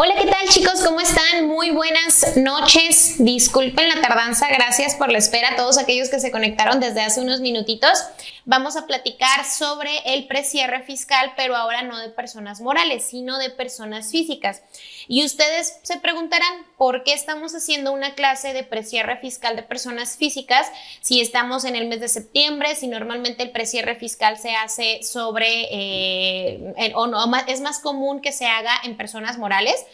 Hola, ¿qué tal, chicos? ¿Cómo están? Muy buenas noches. Disculpen la tardanza, gracias por la espera a todos aquellos que se conectaron desde hace unos minutitos. Vamos a platicar sobre el precierre fiscal, pero ahora no de personas morales, sino de personas físicas. Y ustedes se preguntarán por qué estamos haciendo una clase de precierre fiscal de personas físicas si estamos en el mes de septiembre, si normalmente el precierre fiscal se hace sobre, o no, es más común que se haga en personas morales.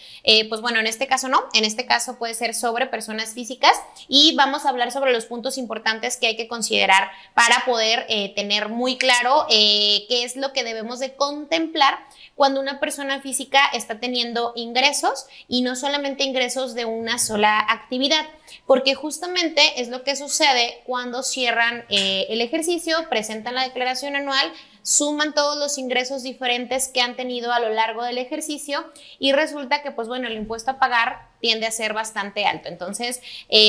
Pues bueno, en este caso no, en este caso puede ser sobre personas físicas y vamos a hablar sobre los puntos importantes que hay que considerar para poder tener muy claro qué es lo que debemos de contemplar cuando una persona física está teniendo ingresos y no solamente ingresos de una sola actividad, porque justamente es lo que sucede cuando cierran el ejercicio, presentan la declaración anual, suman todos los ingresos diferentes que han tenido a lo largo del ejercicio y resulta que, pues bueno, el impuesto a pagar tiende a ser bastante alto. Entonces,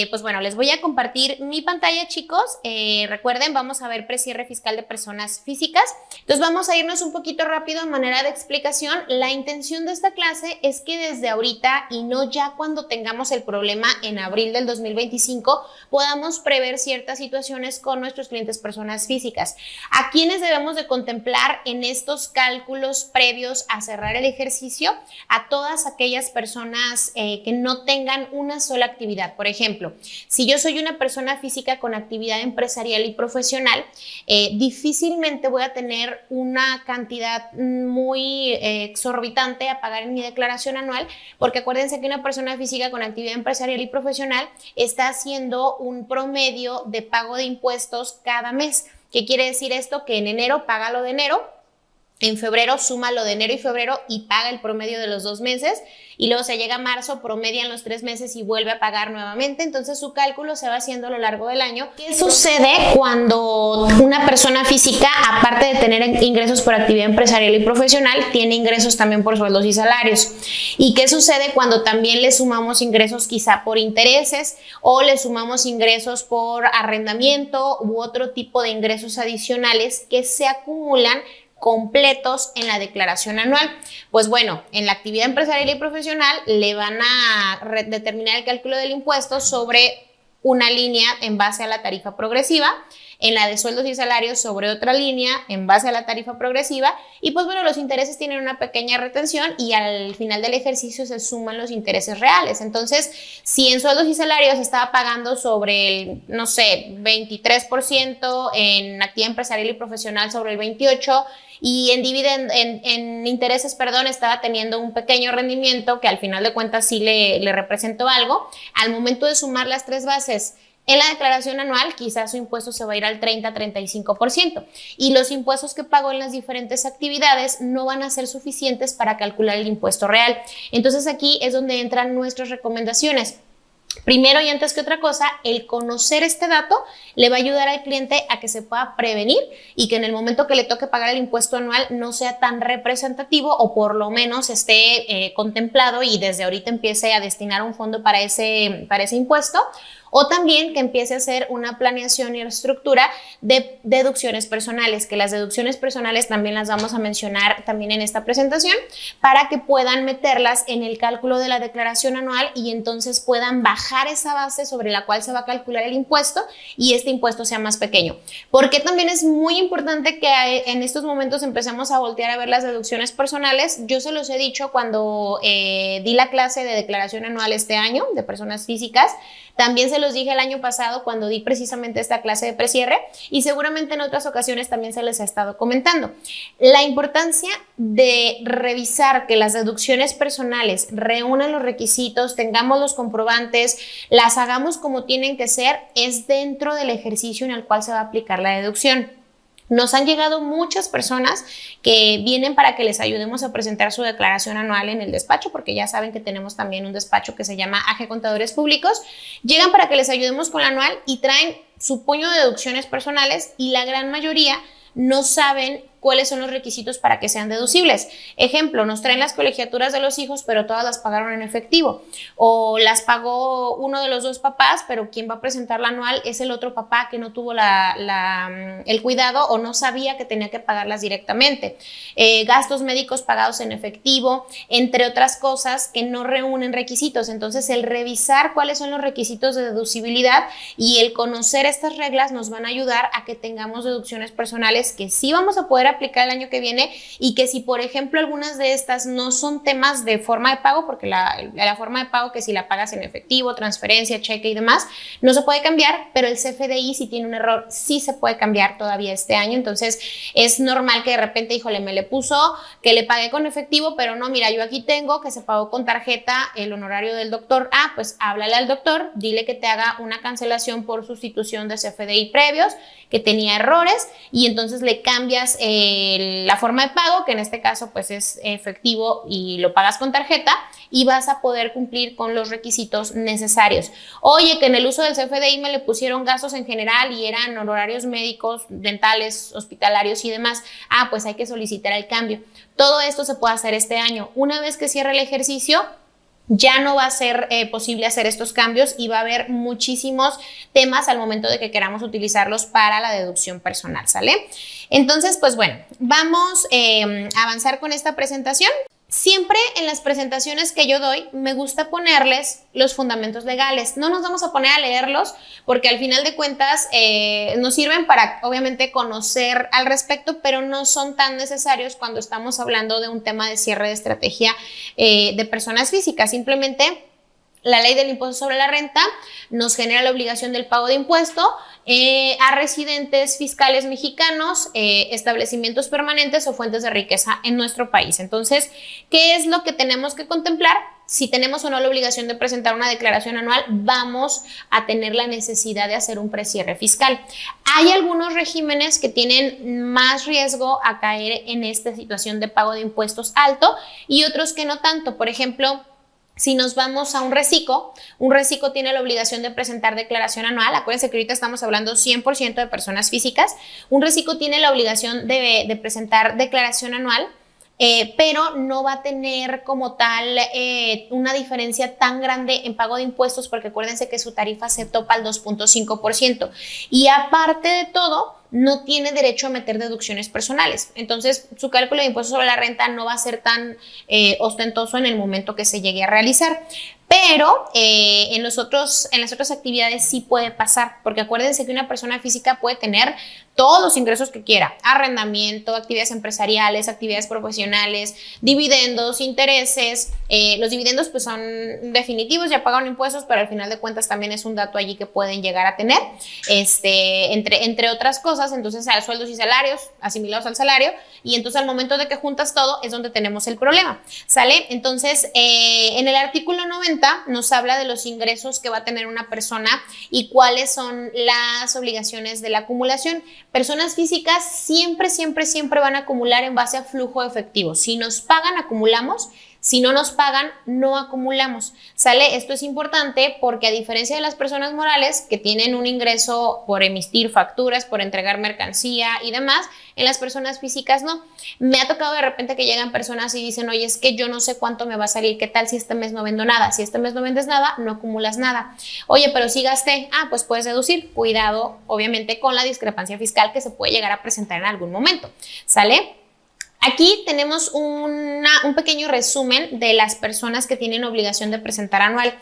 pues bueno, les voy a compartir mi pantalla, chicos. Recuerden, vamos a ver precierre fiscal de personas físicas. Entonces, vamos a irnos un poquito rápido en manera de explicación. La intención de esta clase es que desde ahorita y no ya cuando tengamos el problema en abril del 2025, podamos prever ciertas situaciones con nuestros clientes personas físicas. ¿A quiénes debemos de contemplar en estos cálculos previos a cerrar el ejercicio? A todas aquellas personas que no tengan una sola actividad. Por ejemplo, si yo soy una persona física con actividad empresarial y profesional, difícilmente voy a tener una cantidad muy exorbitante a pagar en mi declaración anual, porque acuérdense que una persona física con actividad empresarial y profesional está haciendo un promedio de pago de impuestos cada mes. ¿Qué quiere decir esto? Que en enero paga lo de enero, en febrero suma lo de enero y febrero y paga el promedio de los 2 meses y luego se llega a marzo, promedian los 3 meses y vuelve a pagar nuevamente. Entonces su cálculo se va haciendo a lo largo del año. ¿Qué sucede cuando una persona física, aparte de tener ingresos por actividad empresarial y profesional, tiene ingresos también por sueldos y salarios? ¿Y qué sucede cuando también le sumamos ingresos quizá por intereses o le sumamos ingresos por arrendamiento u otro tipo de ingresos adicionales que se acumulan completos en la declaración anual? Pues bueno, en la actividad empresarial y profesional le van a determinar el cálculo del impuesto sobre una línea en base a la tarifa progresiva, en la de sueldos y salarios sobre otra línea en base a la tarifa progresiva y pues bueno, los intereses tienen una pequeña retención y al final del ejercicio se suman los intereses reales. Entonces, si en sueldos y salarios estaba pagando sobre el, no sé, 23%, en actividad empresarial y profesional sobre el 28%, y en intereses, perdón, estaba teniendo un pequeño rendimiento que al final de cuentas sí le representó algo, al momento de sumar las tres bases en la declaración anual, quizás su impuesto se va a ir al 30-35% y los impuestos que pagó en las diferentes actividades no van a ser suficientes para calcular el impuesto real. Entonces aquí es donde entran nuestras recomendaciones. Primero y antes que otra cosa, el conocer este dato le va a ayudar al cliente a que se pueda prevenir y que en el momento que le toque pagar el impuesto anual no sea tan representativo o por lo menos esté contemplado y desde ahorita empiece a destinar un fondo para ese impuesto. O también que empiece a hacer una planeación y estructura de deducciones personales, que las deducciones personales también las vamos a mencionar también en esta presentación, para que puedan meterlas en el cálculo de la declaración anual y entonces puedan bajar esa base sobre la cual se va a calcular el impuesto y este impuesto sea más pequeño. Porque también es muy importante que en estos momentos empecemos a voltear a ver las deducciones personales. Yo se los he dicho cuando di la clase de declaración anual este año de personas físicas. También se los dije el año pasado cuando di precisamente esta clase de precierre y seguramente en otras ocasiones también se les ha estado comentando. La importancia de revisar que las deducciones personales reúnan los requisitos, tengamos los comprobantes, las hagamos como tienen que ser, es dentro del ejercicio en el cual se va a aplicar la deducción. Nos han llegado muchas personas que vienen para que les ayudemos a presentar su declaración anual en el despacho, porque ya saben que tenemos también un despacho que se llama AG Contadores Públicos. Llegan para que les ayudemos con la anual y traen su puño de deducciones personales y la gran mayoría no saben cuáles son los requisitos para que sean deducibles. Ejemplo, nos traen las colegiaturas de los hijos, pero todas las pagaron en efectivo. O las pagó uno de los dos papás, pero quien va a presentar la anual es el otro papá que no tuvo el cuidado o no sabía que tenía que pagarlas directamente. Gastos médicos pagados en efectivo, entre otras cosas que no reúnen requisitos. Entonces, el revisar cuáles son los requisitos de deducibilidad y el conocer estas reglas nos van a ayudar a que tengamos deducciones personales que sí vamos a poder aplicar el año que viene, y que si, por ejemplo, algunas de estas no son temas de forma de pago, porque la forma de pago, que si la pagas en efectivo, transferencia, cheque y demás, no se puede cambiar, pero el CFDI, si tiene un error, sí se puede cambiar todavía este año. Entonces, es normal que de repente, híjole, me le puso que le pagué con efectivo, pero no, mira, yo aquí tengo que se pagó con tarjeta el honorario del doctor. Ah, pues háblale al doctor, dile que te haga una cancelación por sustitución de CFDI previos, que tenía errores, y entonces le cambias la forma de pago, que en este caso pues es efectivo y lo pagas con tarjeta, y vas a poder cumplir con los requisitos necesarios. Oye, que en el uso del CFDI me le pusieron gastos en general y eran honorarios médicos, dentales, hospitalarios y demás. Ah, pues hay que solicitar el cambio. Todo esto se puede hacer este año. Una vez que cierre el ejercicio, ya no va a ser posible hacer estos cambios y va a haber muchísimos temas al momento de que queramos utilizarlos para la deducción personal, ¿sale? Entonces, pues bueno, vamos a avanzar con esta presentación. Siempre en las presentaciones que yo doy me gusta ponerles los fundamentos legales. No nos vamos a poner a leerlos porque al final de cuentas nos sirven para obviamente conocer al respecto, pero no son tan necesarios cuando estamos hablando de un tema de cierre de estrategia de personas físicas. Simplemente la ley del impuesto sobre la renta nos genera la obligación del pago de impuesto a residentes fiscales mexicanos, establecimientos permanentes o fuentes de riqueza en nuestro país. Entonces, ¿qué es lo que tenemos que contemplar? Si tenemos o no la obligación de presentar una declaración anual, vamos a tener la necesidad de hacer un precierre fiscal. Hay algunos regímenes que tienen más riesgo a caer en esta situación de pago de impuestos alto y otros que no tanto. Por ejemplo, si nos vamos a un reciclo tiene la obligación de presentar declaración anual. Acuérdense que ahorita estamos hablando 100% de personas físicas. Un reciclo tiene la obligación de presentar declaración anual, pero no va a tener como tal una diferencia tan grande en pago de impuestos, porque acuérdense que su tarifa se topa al 2.5%. Y aparte de todo, no tiene derecho a meter deducciones personales. Entonces, su cálculo de impuestos sobre la renta no va a ser tan ostentoso en el momento que se llegue a realizar. Pero en las otras actividades sí puede pasar, porque acuérdense que una persona física puede tener todos los ingresos que quiera: arrendamiento, actividades empresariales, actividades profesionales, dividendos, intereses. Los dividendos pues son definitivos, ya pagan impuestos, pero al final de cuentas también es un dato allí que pueden llegar a tener, entre otras cosas. Entonces, sueldos y salarios asimilados al salario, y entonces al momento de que juntas todo es donde tenemos el problema, ¿sale? Entonces, en el artículo 90 nos habla de los ingresos que va a tener una persona y cuáles son las obligaciones de la acumulación. Personas físicas siempre van a acumular en base a flujo de efectivo. Si nos pagan, acumulamos. Si no nos pagan, no acumulamos, ¿sale? Esto es importante porque, a diferencia de las personas morales que tienen un ingreso por emitir facturas, por entregar mercancía y demás, en las personas físicas no. Me ha tocado de repente que llegan personas y dicen: oye, es que yo no sé cuánto me va a salir, ¿qué tal si este mes no vendo nada? Si este mes no vendes nada, no acumulas nada. Oye, pero si gasté, pues puedes deducir. Cuidado, obviamente, con la discrepancia fiscal que se puede llegar a presentar en algún momento, ¿sale? Aquí tenemos un pequeño resumen de las personas que tienen obligación de presentar anual,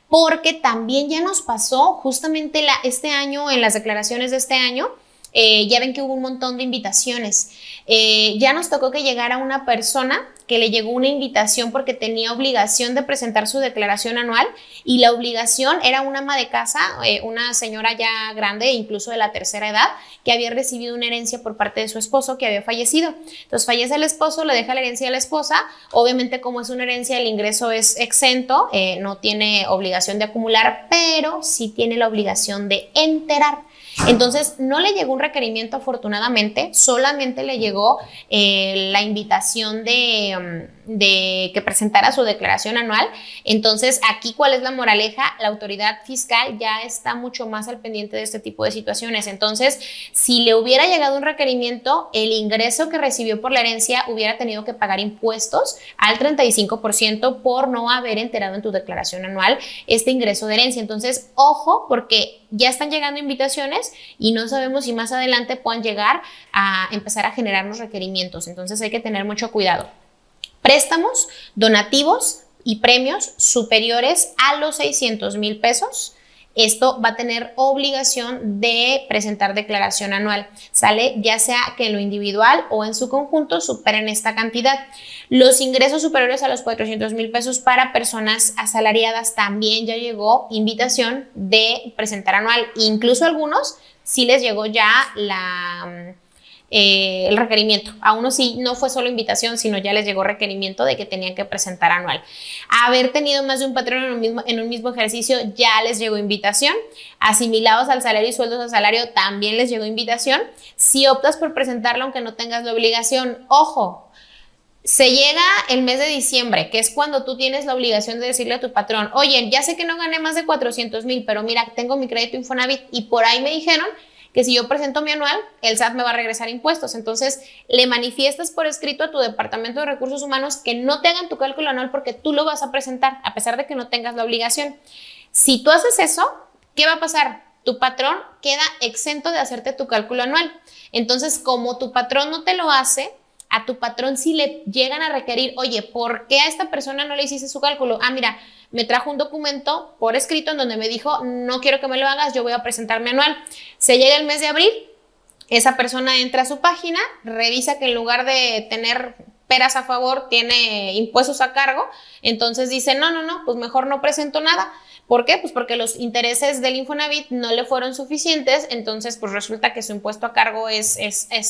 porque también ya nos pasó justamente este año, en las declaraciones de este año. Ya ven que hubo un montón de invitaciones. Ya nos tocó que llegara una persona que le llegó una invitación porque tenía obligación de presentar su declaración anual, y la obligación era una ama de casa, una señora ya grande, incluso de la tercera edad, que había recibido una herencia por parte de su esposo que había fallecido. Entonces fallece el esposo, le deja la herencia a la esposa. Obviamente, como es una herencia, el ingreso es exento, no tiene obligación de acumular, pero sí tiene la obligación de enterar. Entonces, no le llegó un requerimiento, afortunadamente, solamente le llegó la invitación de de que presentara su declaración anual. Entonces, aquí, ¿cuál es la moraleja? La autoridad fiscal ya está mucho más al pendiente de este tipo de situaciones. Entonces, si le hubiera llegado un requerimiento, el ingreso que recibió por la herencia hubiera tenido que pagar impuestos al 35% por no haber enterado en tu declaración anual este ingreso de herencia. Entonces, ojo, porque ya están llegando invitaciones y no sabemos si más adelante puedan llegar a empezar a generarnos requerimientos. Entonces, hay que tener mucho cuidado. Préstamos, donativos y premios superiores a los 600,000 pesos. Esto va a tener obligación de presentar declaración anual, ¿sale? Ya sea que en lo individual o en su conjunto superen esta cantidad. Los ingresos superiores a los 400,000 pesos para personas asalariadas también ya llegó invitación de presentar anual. Incluso a algunos sí les llegó ya el requerimiento. A unos sí no fue solo invitación, sino ya les llegó requerimiento de que tenían que presentar anual. Haber tenido más de un patrón en un mismo ejercicio ya les llegó invitación. Asimilados al salario y sueldos a salario también les llegó invitación. Si optas por presentarlo aunque no tengas la obligación, ojo, se llega el mes de diciembre, que es cuando tú tienes la obligación de decirle a tu patrón, oye, ya sé que no gané más de 400,000, pero mira, tengo mi crédito Infonavit y por ahí me dijeron que si yo presento mi anual, el SAT me va a regresar impuestos. Entonces, le manifiestas por escrito a tu Departamento de Recursos Humanos que no te hagan tu cálculo anual porque tú lo vas a presentar, a pesar de que no tengas la obligación. Si tú haces eso, ¿qué va a pasar? Tu patrón queda exento de hacerte tu cálculo anual. Entonces, como tu patrón no te lo hace, a tu patrón si le llegan a requerir, oye, ¿por qué a esta persona no le hiciste su cálculo? Ah, mira, me trajo un documento por escrito en donde me dijo, no quiero que me lo hagas, yo voy a presentar mi anual. Se llega el mes de abril, esa persona entra a su página, revisa que en lugar de tener peras a favor, tiene impuestos a cargo, entonces dice, no, pues mejor no presento nada. ¿Por qué? Pues porque los intereses del Infonavit no le fueron suficientes, entonces pues resulta que su impuesto a cargo es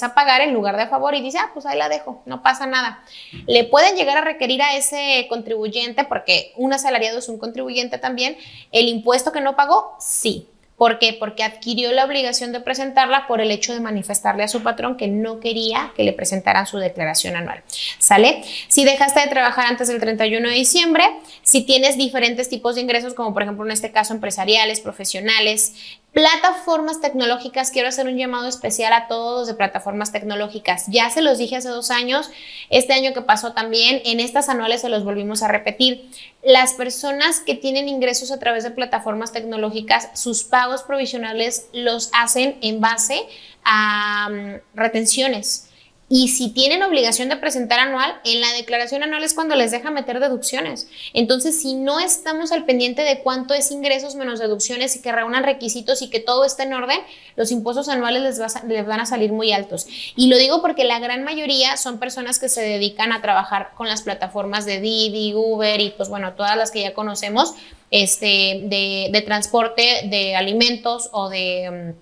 a pagar en lugar de a favor y dice, pues ahí la dejo, no pasa nada. Le pueden llegar a requerir a ese contribuyente, porque un asalariado es un contribuyente también, el impuesto que no pagó, sí. ¿Por qué? Porque adquirió la obligación de presentarla por el hecho de manifestarle a su patrón que no quería que le presentaran su declaración anual. ¿Sale? Si dejaste de trabajar antes del 31 de diciembre, si tienes diferentes tipos de ingresos, como por ejemplo en este caso empresariales, profesionales, plataformas tecnológicas, quiero hacer un llamado especial a todos de plataformas tecnológicas. Ya se los dije hace 2 años, este año que pasó también, en estas anuales se los volvimos a repetir. Las personas que tienen ingresos a través de plataformas tecnológicas, sus pagos provisionales los hacen en base a retenciones. Y si tienen obligación de presentar anual, en la declaración anual es cuando les deja meter deducciones. Entonces, si no estamos al pendiente de cuánto es ingresos menos deducciones y que reúnan requisitos y que todo esté en orden, los impuestos anuales les van a salir muy altos. Y lo digo porque la gran mayoría son personas que se dedican a trabajar con las plataformas de Didi, Uber y pues bueno, todas las que ya conocemos, de transporte de alimentos o de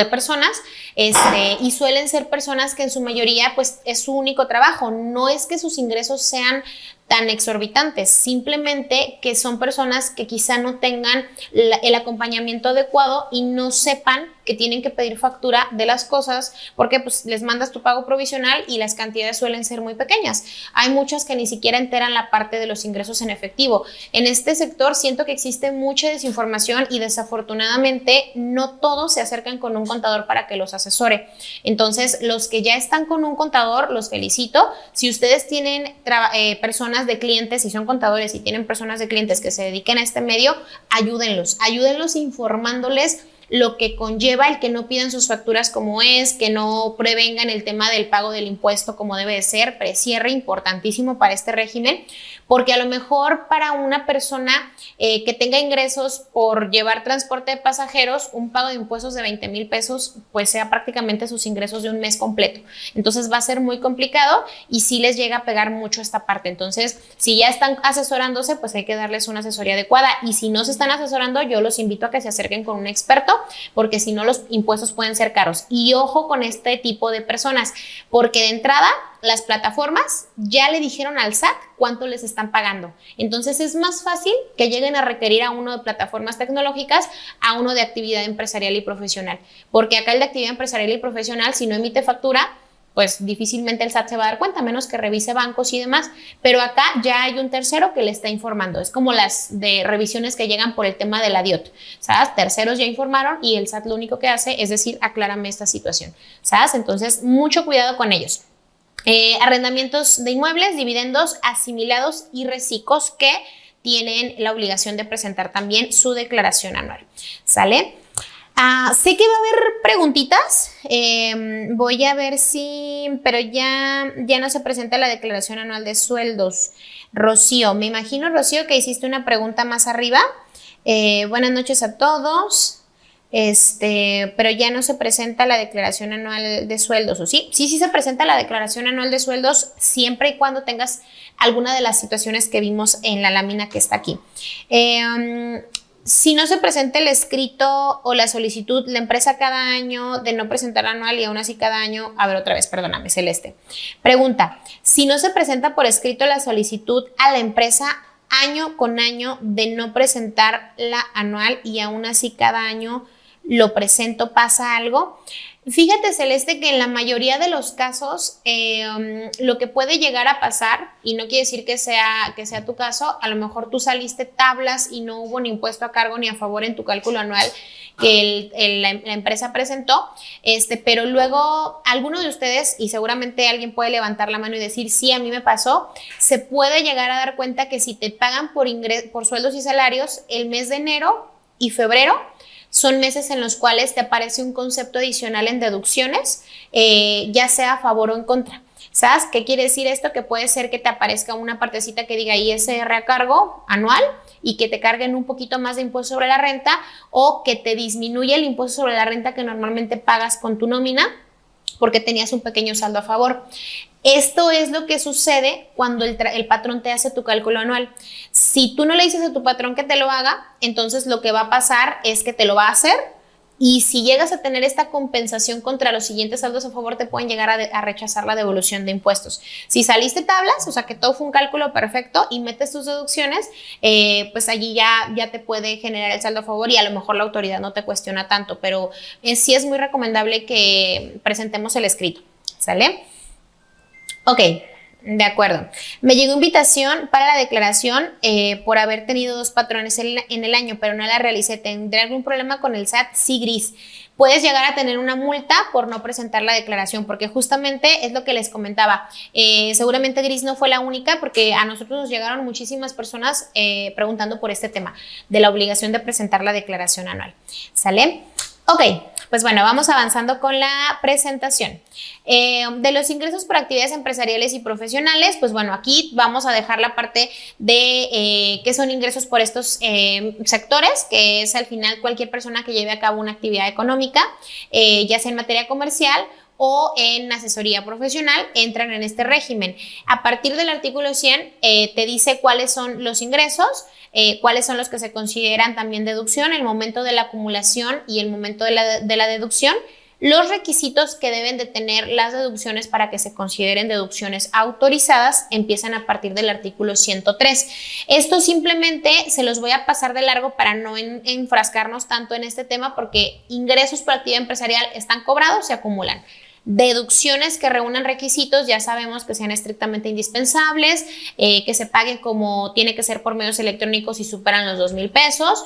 personas, y suelen ser personas que en su mayoría pues es su único trabajo, no es que sus ingresos sean tan exorbitantes, simplemente que son personas que quizá no tengan el acompañamiento adecuado y no sepan que tienen que pedir factura de las cosas porque pues les mandas tu pago provisional y las cantidades suelen ser muy pequeñas. Hay muchas que ni siquiera enteran la parte de los ingresos en efectivo. En este sector siento que existe mucha desinformación y desafortunadamente no todos se acercan con un contador para que los asesore. Entonces, los que ya están con un contador, los felicito. Si ustedes tienen personas de clientes, si son contadores y tienen personas de clientes que se dediquen a este medio, ayúdenlos informándoles lo que conlleva el que no pidan sus facturas como es, que no prevengan el tema del pago del impuesto como debe de ser, precierre importantísimo para este régimen, porque a lo mejor para una persona que tenga ingresos por llevar transporte de pasajeros, un pago de impuestos de 20,000 pesos, pues sea prácticamente sus ingresos de un mes completo. Entonces va a ser muy complicado y sí les llega a pegar mucho esta parte. Entonces, si ya están asesorándose, pues hay que darles una asesoría adecuada y si no se están asesorando, yo los invito a que se acerquen con un experto, porque si no los impuestos pueden ser caros. Y ojo con este tipo de personas, porque de entrada las plataformas ya le dijeron al SAT cuánto les están pagando. Entonces es más fácil que lleguen a requerir a uno de plataformas tecnológicas a uno de actividad empresarial y profesional, porque acá el de actividad empresarial y profesional, si no emite factura, pues difícilmente el SAT se va a dar cuenta, a menos que revise bancos y demás, pero acá ya hay un tercero que le está informando. Es como las de revisiones que llegan por el tema de la DIOT, ¿sabes? Terceros ya informaron y el SAT lo único que hace es decir, aclárame esta situación, ¿sabes? Entonces, mucho cuidado con ellos. Arrendamientos de inmuebles, dividendos, asimilados y reciclos que tienen la obligación de presentar también su declaración anual, ¿sale? Sé que va a haber preguntitas, voy a ver si, pero ya no se presenta la declaración anual de sueldos. Rocío, me imagino, Rocío, que hiciste una pregunta más arriba. Buenas noches a todos, pero ya no se presenta la declaración anual de sueldos, ¿o sí? Sí se presenta la declaración anual de sueldos siempre y cuando tengas alguna de las situaciones que vimos en la lámina que está aquí. Si no se presenta el escrito o la solicitud, la empresa cada año de no presentar anual y aún así cada año, a ver otra vez, perdóname, Celeste. Pregunta, si no se presenta por escrito la solicitud a la empresa año con año de no presentar la anual y aún así cada año lo presento, ¿pasa algo? Fíjate, Celeste, que en la mayoría de los casos lo que puede llegar a pasar, y no quiere decir que sea tu caso, a lo mejor tú saliste tablas y no hubo ni impuesto a cargo ni a favor en tu cálculo anual que la empresa presentó, pero luego alguno de ustedes, y seguramente alguien puede levantar la mano y decir, sí, a mí me pasó, se puede llegar a dar cuenta que si te pagan por sueldos y salarios, el mes de enero y febrero son meses en los cuales te aparece un concepto adicional en deducciones, ya sea a favor o en contra. ¿Sabes qué quiere decir esto? Que puede ser que te aparezca una partecita que diga ISR a cargo anual y que te carguen un poquito más de impuesto sobre la renta, o que te disminuya el impuesto sobre la renta que normalmente pagas con tu nómina porque tenías un pequeño saldo a favor. Esto es lo que sucede cuando el patrón te hace tu cálculo anual. Si tú no le dices a tu patrón que te lo haga, entonces lo que va a pasar es que te lo va a hacer, y si llegas a tener esta compensación contra los siguientes saldos a favor, te pueden llegar a rechazar la devolución de impuestos. Si saliste tablas, o sea que todo fue un cálculo perfecto y metes tus deducciones, pues allí ya te puede generar el saldo a favor y a lo mejor la autoridad no te cuestiona tanto, pero sí es muy recomendable que presentemos el escrito, ¿sale? Ok, de acuerdo. Me llegó invitación para la declaración por haber tenido 2 patrones en el año, pero no la realicé. ¿Tendré algún problema con el SAT? Sí, Gris. Puedes llegar a tener una multa por no presentar la declaración, porque justamente es lo que les comentaba. Seguramente, Gris, no fue la única, porque a nosotros nos llegaron muchísimas personas preguntando por este tema de la obligación de presentar la declaración anual. ¿Sale? Ok, pues bueno, vamos avanzando con la presentación. De los ingresos por actividades empresariales y profesionales, pues bueno, aquí vamos a dejar la parte de qué son ingresos por estos sectores, que es al final cualquier persona que lleve a cabo una actividad económica, ya sea en materia comercial o en asesoría profesional, entran en este régimen. A partir del artículo 100 te dice cuáles son los ingresos, cuáles son los que se consideran también deducción, el momento de la acumulación y el momento de la deducción, los requisitos que deben de tener las deducciones para que se consideren deducciones autorizadas empiezan a partir del artículo 103. Esto simplemente se los voy a pasar de largo para no enfrascarnos tanto en este tema, porque ingresos por actividad empresarial están cobrados, se acumulan. Deducciones que reúnan requisitos, ya sabemos que sean estrictamente indispensables, que se paguen como tiene que ser por medios electrónicos si superan los 2,000 pesos,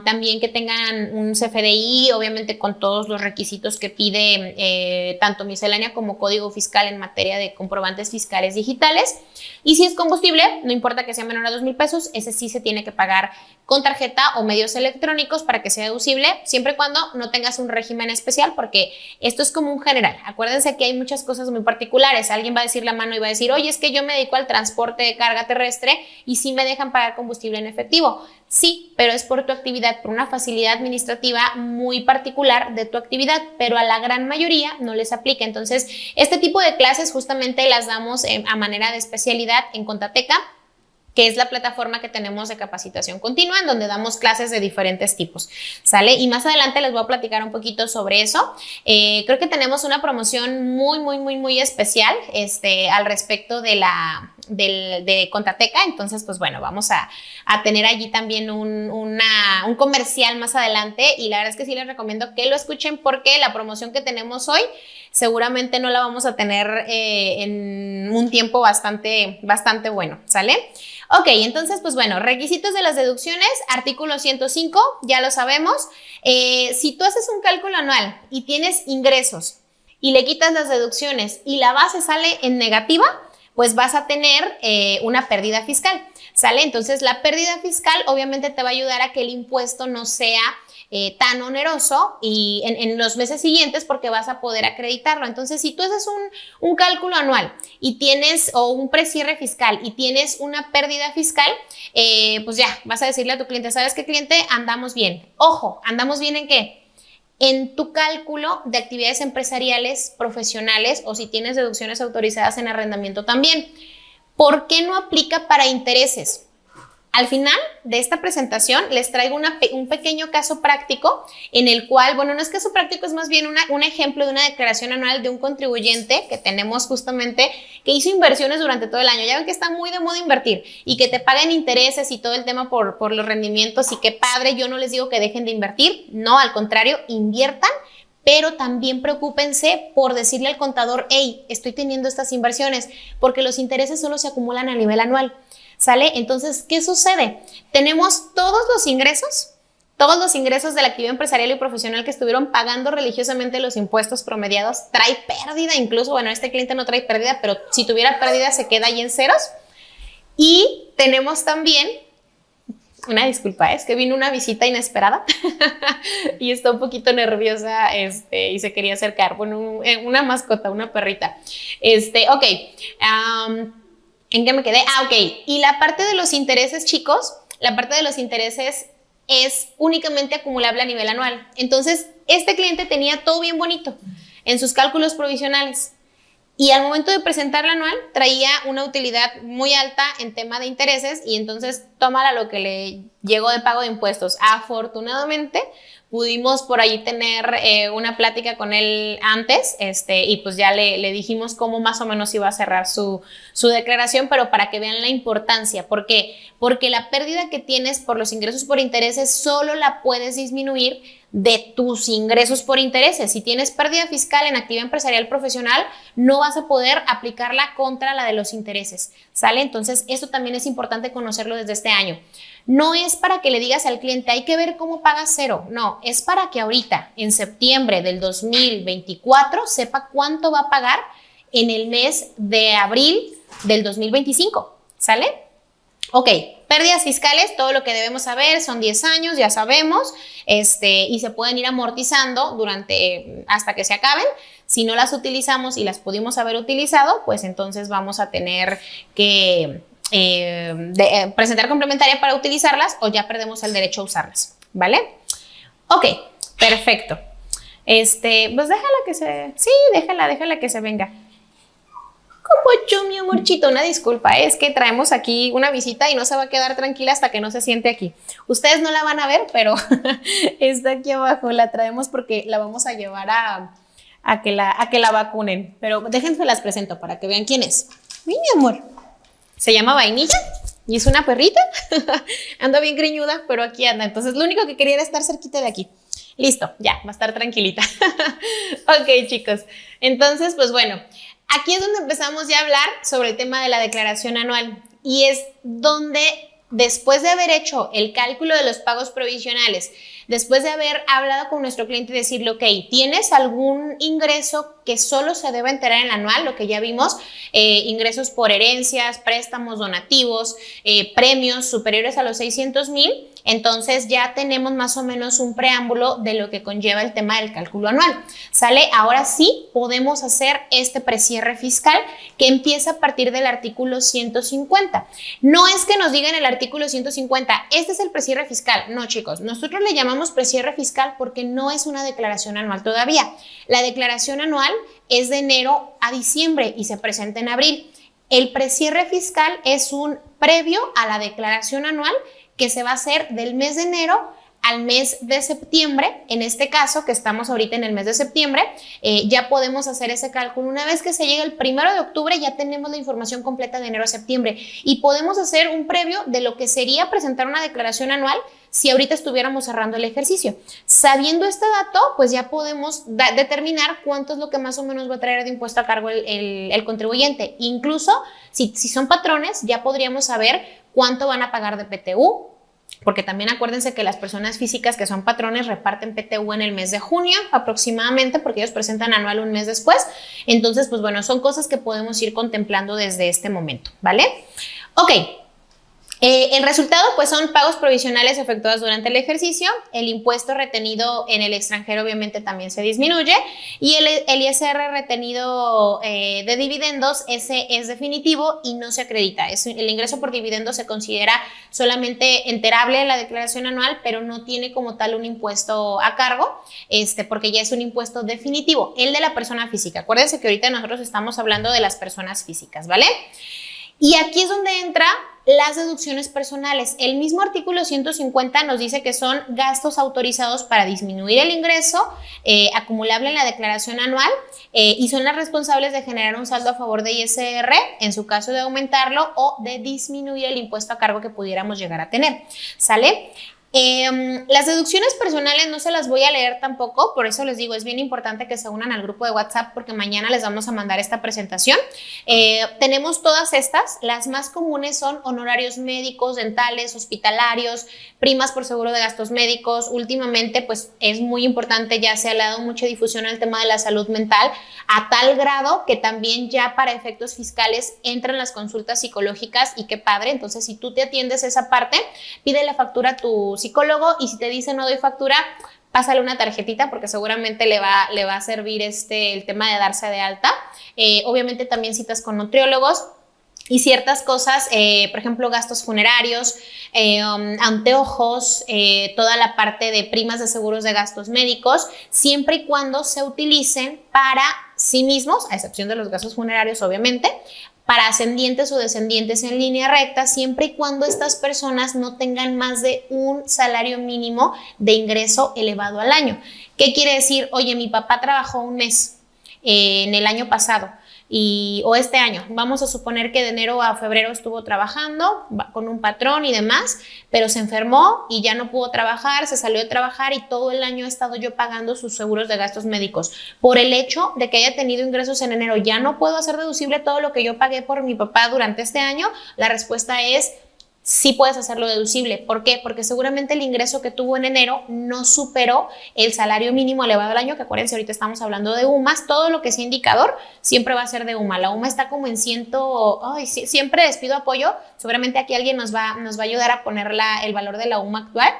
también que tengan un CFDI, obviamente con todos los requisitos que pide tanto miscelánea como código fiscal en materia de comprobantes fiscales digitales, y si es combustible, no importa que sea menor a 2,000 pesos, ese sí se tiene que pagar con tarjeta o medios electrónicos para que sea deducible, siempre y cuando no tengas un régimen especial, porque esto es como un general. Acuérdense que hay muchas cosas muy particulares. Alguien va a decir la mano y va a decir, oye, es que yo me dedico al transporte de carga terrestre y sí me dejan pagar combustible en efectivo. Sí, pero es por tu actividad, por una facilidad administrativa muy particular de tu actividad, pero a la gran mayoría no les aplica. Entonces, este tipo de clases justamente las damos a manera de especialidad en Contateca, que es la plataforma que tenemos de capacitación continua, en donde damos clases de diferentes tipos, ¿sale? Y más adelante les voy a platicar un poquito sobre eso. Creo que tenemos una promoción muy especial al respecto de la de Contrateca. Entonces, pues bueno, vamos a tener allí también un comercial más adelante, y la verdad es que sí les recomiendo que lo escuchen, porque la promoción que tenemos hoy seguramente no la vamos a tener en un tiempo bastante bueno, ¿sale? Ok, entonces, pues bueno, requisitos de las deducciones, artículo 105, ya lo sabemos. Si tú haces un cálculo anual y tienes ingresos y le quitas las deducciones y la base sale en negativa, pues vas a tener una pérdida fiscal, ¿sale? Entonces, la pérdida fiscal obviamente te va a ayudar a que el impuesto no sea tan oneroso y en los meses siguientes, porque vas a poder acreditarlo. Entonces, si tú haces un cálculo anual y tienes, o un precierre fiscal, y tienes una pérdida fiscal, pues ya vas a decirle a tu cliente, ¿sabes qué, cliente? Andamos bien. Ojo, ¿andamos bien en qué? En tu cálculo de actividades empresariales, profesionales, o si tienes deducciones autorizadas en arrendamiento también. ¿Por qué no aplica para intereses? Al final de esta presentación les traigo un pequeño caso práctico en el cual, bueno, no es caso práctico, es más bien un ejemplo de una declaración anual de un contribuyente que tenemos justamente, que hizo inversiones durante todo el año. Ya ven que está muy de moda invertir y que te paguen intereses y todo el tema por los rendimientos, y qué padre. Yo no les digo que dejen de invertir, no, al contrario, inviertan, pero también preocúpense por decirle al contador, hey, estoy teniendo estas inversiones, porque los intereses solo se acumulan a nivel anual, ¿sale? Entonces, ¿qué sucede? Tenemos todos los ingresos de la actividad empresarial y profesional que estuvieron pagando religiosamente los impuestos promediados. Trae pérdida incluso, bueno, este cliente no trae pérdida, pero si tuviera pérdida se queda ahí en ceros. Y tenemos también, una disculpa, es que vino una visita inesperada y está un poquito nerviosa y se quería acercar. Bueno, una mascota, una perrita. Ok. ¿En qué me quedé? Ok. Y la parte de los intereses, chicos, la parte de los intereses es únicamente acumulable a nivel anual. Entonces, este cliente tenía todo bien bonito en sus cálculos provisionales, y al momento de presentar la anual traía una utilidad muy alta en tema de intereses, y entonces tómala lo que le llegó de pago de impuestos. Afortunadamente, pudimos por ahí tener una plática con él antes, y pues ya le dijimos cómo más o menos iba a cerrar su declaración, pero para que vean la importancia. ¿Por qué? Porque la pérdida que tienes por los ingresos por intereses solo la puedes disminuir de tus ingresos por intereses. Si tienes pérdida fiscal en actividad empresarial profesional, no vas a poder aplicarla contra la de los intereses, ¿sale? Entonces, esto también es importante conocerlo desde este año. No es para que le digas al cliente, hay que ver cómo paga cero. No, es para que ahorita, en septiembre del 2024, sepa cuánto va a pagar en el mes de abril del 2025, ¿sale? Ok, pérdidas fiscales, todo lo que debemos saber, son 10 años, ya sabemos, y se pueden ir amortizando hasta que se acaben. Si no las utilizamos y las pudimos haber utilizado, pues entonces vamos a tener que presentar complementaria para utilizarlas, o ya perdemos el derecho a usarlas, ¿vale? Ok, perfecto. Pues déjala que se venga. Como yo, mi amorchito, una disculpa, es que traemos aquí una visita y no se va a quedar tranquila hasta que no se siente aquí. Ustedes no la van a ver, pero está aquí abajo, la traemos porque la vamos a llevar a que la vacunen. Pero déjense las presento para que vean quién es. Mi amor, se llama Vainilla y es una perrita. Anda bien greñuda, pero aquí anda. Entonces, lo único que quería era estar cerquita de aquí. Listo, ya, va a estar tranquilita. Ok, chicos. Entonces, pues bueno, aquí es donde empezamos ya a hablar sobre el tema de la declaración anual, y es donde, después de haber hecho el cálculo de los pagos provisionales, después de haber hablado con nuestro cliente y decirle, ok, ¿tienes algún ingreso que solo se debe enterar en el anual? Lo que ya vimos, ingresos por herencias, préstamos, donativos, premios superiores a los 600,000. Entonces ya tenemos más o menos un preámbulo de lo que conlleva el tema del cálculo anual, ¿sale? Ahora sí podemos hacer este precierre fiscal, que empieza a partir del artículo 150. No es que nos digan el artículo 150, este es el precierre fiscal. No, chicos, nosotros le llamamos precierre fiscal porque no es una declaración anual todavía. La declaración anual es de enero a diciembre y se presenta en abril. El precierre fiscal es un previo a la declaración anual, que se va a hacer del mes de enero al mes de septiembre, en este caso que estamos ahorita en el mes de septiembre, ya podemos hacer ese cálculo. Una vez que se llega el 1 de octubre ya tenemos la información completa de enero a septiembre y podemos hacer un previo de lo que sería presentar una declaración anual si ahorita estuviéramos cerrando el ejercicio. Sabiendo este dato, pues ya podemos determinar cuánto es lo que más o menos va a traer de impuesto a cargo el contribuyente. Incluso si son patrones, ya podríamos saber cuánto van a pagar de PTU, porque también acuérdense que las personas físicas que son patrones reparten PTU en el mes de junio aproximadamente, porque ellos presentan anual un mes después. Entonces, pues bueno, son cosas que podemos ir contemplando desde este momento, ¿vale? Ok. El resultado pues son pagos provisionales efectuados durante el ejercicio, el impuesto retenido en el extranjero obviamente también se disminuye y el ISR retenido de dividendos, ese es definitivo y no se acredita. El ingreso por dividendos se considera solamente enterable en la declaración anual, pero no tiene como tal un impuesto a cargo, porque ya es un impuesto definitivo, el de la persona física. Acuérdense que ahorita nosotros estamos hablando de las personas físicas, ¿vale? Y aquí es donde entra las deducciones personales. El mismo artículo 150 nos dice que son gastos autorizados para disminuir el ingreso acumulable en la declaración anual y son las responsables de generar un saldo a favor de ISR en su caso de aumentarlo o de disminuir el impuesto a cargo que pudiéramos llegar a tener. ¿Sale? Las deducciones personales no se las voy a leer tampoco, por eso les digo, es bien importante que se unan al grupo de WhatsApp porque mañana les vamos a mandar esta presentación. Tenemos todas estas, las más comunes son honorarios médicos, dentales, hospitalarios, primas por seguro de gastos médicos. Últimamente pues es muy importante, ya se ha dado mucha difusión al tema de la salud mental, a tal grado que también ya para efectos fiscales entran las consultas psicológicas y qué padre. Entonces si tú te atiendes esa parte, pide la factura a tu psicólogo y si te dice no doy factura, pásale una tarjetita porque seguramente le va a servir el tema de darse de alta. Obviamente también citas con nutriólogos y ciertas cosas, por ejemplo, gastos funerarios, anteojos, toda la parte de primas de seguros de gastos médicos, siempre y cuando se utilicen para sí mismos, a excepción de los gastos funerarios, obviamente, para ascendientes o descendientes en línea recta, siempre y cuando estas personas no tengan más de un salario mínimo de ingreso elevado al año. ¿Qué quiere decir? Oye, mi papá trabajó un mes en el año pasado o este año. Vamos a suponer que de enero a febrero estuvo trabajando con un patrón y demás, pero se enfermó y ya no pudo trabajar, se salió de trabajar y todo el año he estado yo pagando sus seguros de gastos médicos. Por el hecho de que haya tenido ingresos en enero, ¿ya no puedo hacer deducible todo lo que yo pagué por mi papá durante este año? La respuesta es sí puedes hacerlo deducible. ¿Por qué? Porque seguramente el ingreso que tuvo en enero no superó el salario mínimo elevado al año, que acuérdense, ahorita estamos hablando de UMAS, todo lo que sea indicador siempre va a ser de UMA. La UMA está como en siempre les pido apoyo, seguramente aquí alguien nos va a ayudar a poner el valor de la UMA actual,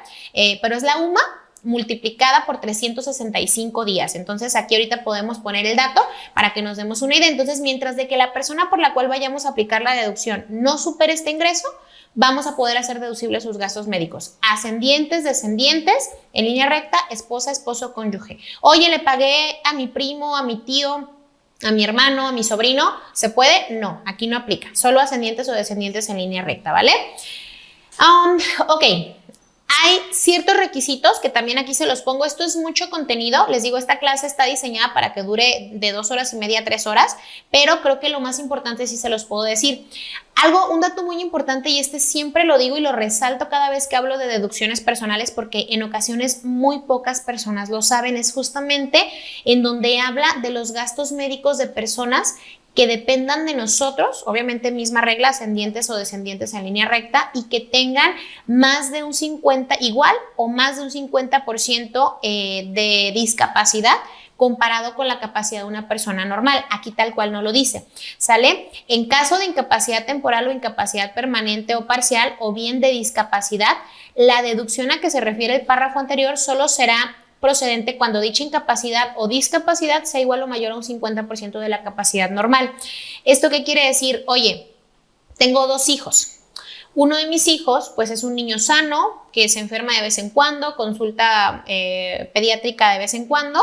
pero es la UMA multiplicada por 365 días. Entonces aquí ahorita podemos poner el dato para que nos demos una idea. Entonces, mientras de que la persona por la cual vayamos a aplicar la deducción no supere este ingreso, vamos a poder hacer deducibles sus gastos médicos. Ascendientes, descendientes, en línea recta, esposa, esposo, cónyuge. Oye, le pagué a mi primo, a mi tío, a mi hermano, a mi sobrino. ¿Se puede? No, aquí no aplica. Solo ascendientes o descendientes en línea recta, ¿vale? Ok. Hay ciertos requisitos que también aquí se los pongo. Esto es mucho contenido. Les digo, esta clase está diseñada para que dure de 2 horas y media a 3 horas, pero creo que lo más importante sí se los puedo decir. Un dato muy importante, y siempre lo digo y lo resalto cada vez que hablo de deducciones personales, porque en ocasiones muy pocas personas lo saben, es justamente en donde habla de los gastos médicos de personas que dependan de nosotros, obviamente misma regla, ascendientes o descendientes en línea recta, y que tengan más de un 50, igual o más de un 50% de discapacidad comparado con la capacidad de una persona normal. Aquí tal cual no lo dice, ¿sale? En caso de incapacidad temporal o incapacidad permanente o parcial, o bien de discapacidad, la deducción a que se refiere el párrafo anterior solo será procedente cuando dicha incapacidad o discapacidad sea igual o mayor a un 50% de la capacidad normal. ¿Esto qué quiere decir? Oye, tengo 2 hijos. Uno de mis hijos, pues es un niño sano, que se enferma de vez en cuando, consulta pediátrica de vez en cuando,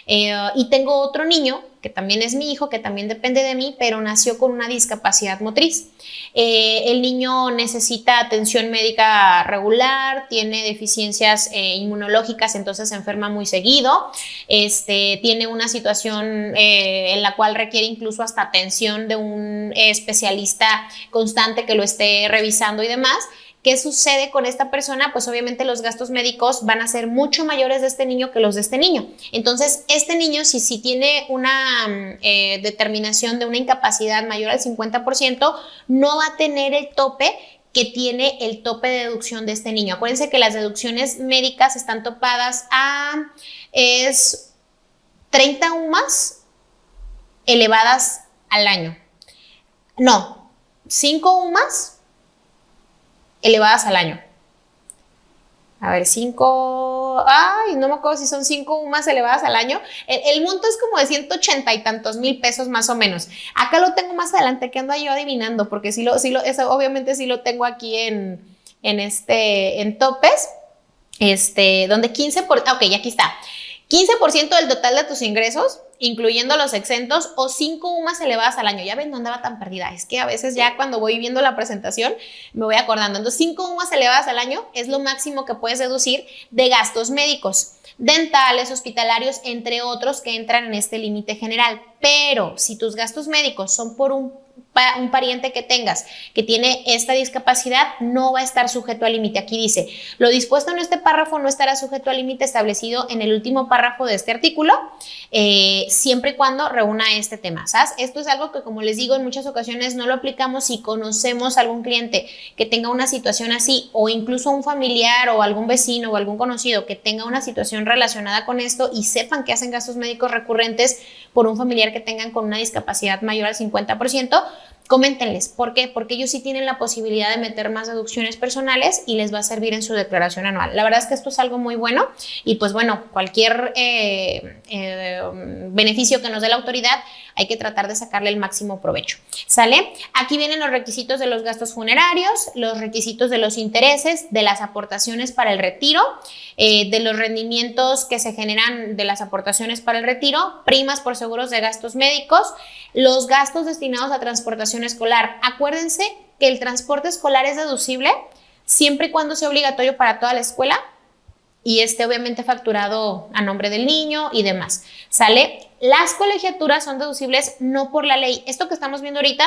y tengo otro niño que también es mi hijo, que también depende de mí, pero nació con una discapacidad motriz. El niño necesita atención médica regular, tiene deficiencias inmunológicas, entonces se enferma muy seguido, tiene una situación en la cual requiere incluso hasta atención de un especialista constante que lo esté revisando y demás. ¿Qué sucede con esta persona? Pues obviamente los gastos médicos van a ser mucho mayores de este niño que los de este niño. Entonces, este niño, si tiene una determinación de una incapacidad mayor al 50%, no va a tener el tope que tiene el tope de deducción de este niño. Acuérdense que las deducciones médicas están topadas a 30 UMAS elevadas al año. No, 5 UMAS elevadas al año. A ver, 5, ay, no me acuerdo si son 5 UMAS elevadas al año. El monto es como de 180 y tantos mil pesos más o menos. Acá lo tengo más adelante, que ando yo adivinando, porque eso obviamente sí lo tengo aquí en topes, donde 15%, ok, aquí está. 15% del total de tus ingresos, incluyendo los exentos, o 5 UMAS elevadas al año. Ya ven, no andaba tan perdida. Es que a veces ya cuando voy viendo la presentación me voy acordando. Entonces, 5 UMAS elevadas al año es lo máximo que puedes deducir de gastos médicos, dentales, hospitalarios, entre otros que entran en este límite general. Pero si tus gastos médicos son por un pariente que tengas que tiene esta discapacidad, no va a estar sujeto al límite. Aquí dice, lo dispuesto en este párrafo no estará sujeto al límite establecido en el último párrafo de este artículo, siempre y cuando reúna este tema. ¿Sabes? Esto es algo que, como les digo, en muchas ocasiones no lo aplicamos si conocemos a algún cliente que tenga una situación así, o incluso un familiar o algún vecino o algún conocido que tenga una situación relacionada con esto y sepan que hacen gastos médicos recurrentes por un familiar que tengan con una discapacidad mayor al 50%, coméntenles. ¿Por qué? Porque ellos sí tienen la posibilidad de meter más deducciones personales y les va a servir en su declaración anual. La verdad es que esto es algo muy bueno y pues bueno, cualquier beneficio que nos dé la autoridad hay que tratar de sacarle el máximo provecho. ¿Sale? Aquí vienen los requisitos de los gastos funerarios, los requisitos de los intereses, de las aportaciones para el retiro, de los rendimientos que se generan de las aportaciones para el retiro, primas por seguros de gastos médicos, los gastos destinados a transportación escolar. Acuérdense que el transporte escolar es deducible siempre y cuando sea obligatorio para toda la escuela y esté obviamente facturado a nombre del niño y demás. ¿Sale? Las colegiaturas son deducibles no por la ley. Esto que estamos viendo ahorita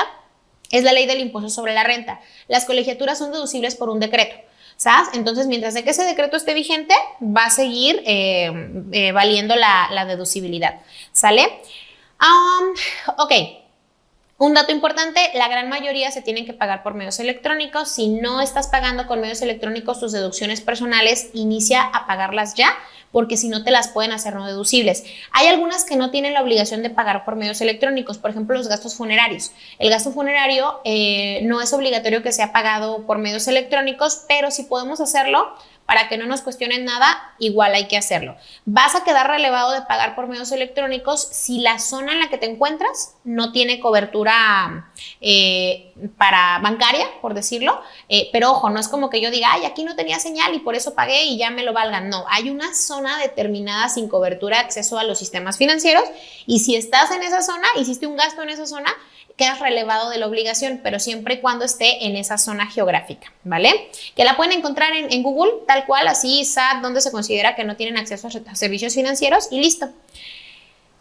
es la ley del impuesto sobre la renta. Las colegiaturas son deducibles por un decreto. ¿Sabes? Entonces, mientras de que ese decreto esté vigente, va a seguir valiendo la deducibilidad. ¿Sale? Ok. Un dato importante, la gran mayoría se tienen que pagar por medios electrónicos. Si no estás pagando con medios electrónicos tus deducciones personales, inicia a pagarlas ya, porque si no te las pueden hacer no deducibles. Hay algunas que no tienen la obligación de pagar por medios electrónicos, por ejemplo, los gastos funerarios. El gasto funerario no es obligatorio que sea pagado por medios electrónicos, pero si podemos hacerlo, para que no nos cuestionen nada, igual hay que hacerlo. Vas a quedar relevado de pagar por medios electrónicos si la zona en la que te encuentras no tiene cobertura para bancaria, por decirlo, pero ojo, no es como que yo diga, ay, aquí no tenía señal y por eso pagué y ya me lo valgan. No, hay una zona determinada sin cobertura de acceso a los sistemas financieros y si estás en esa zona, hiciste un gasto en esa zona, quedas relevado de la obligación, pero siempre y cuando esté en esa zona geográfica, ¿vale? Que la pueden encontrar en Google, tal cual, así SAT, donde se considera que no tienen acceso a servicios financieros y listo.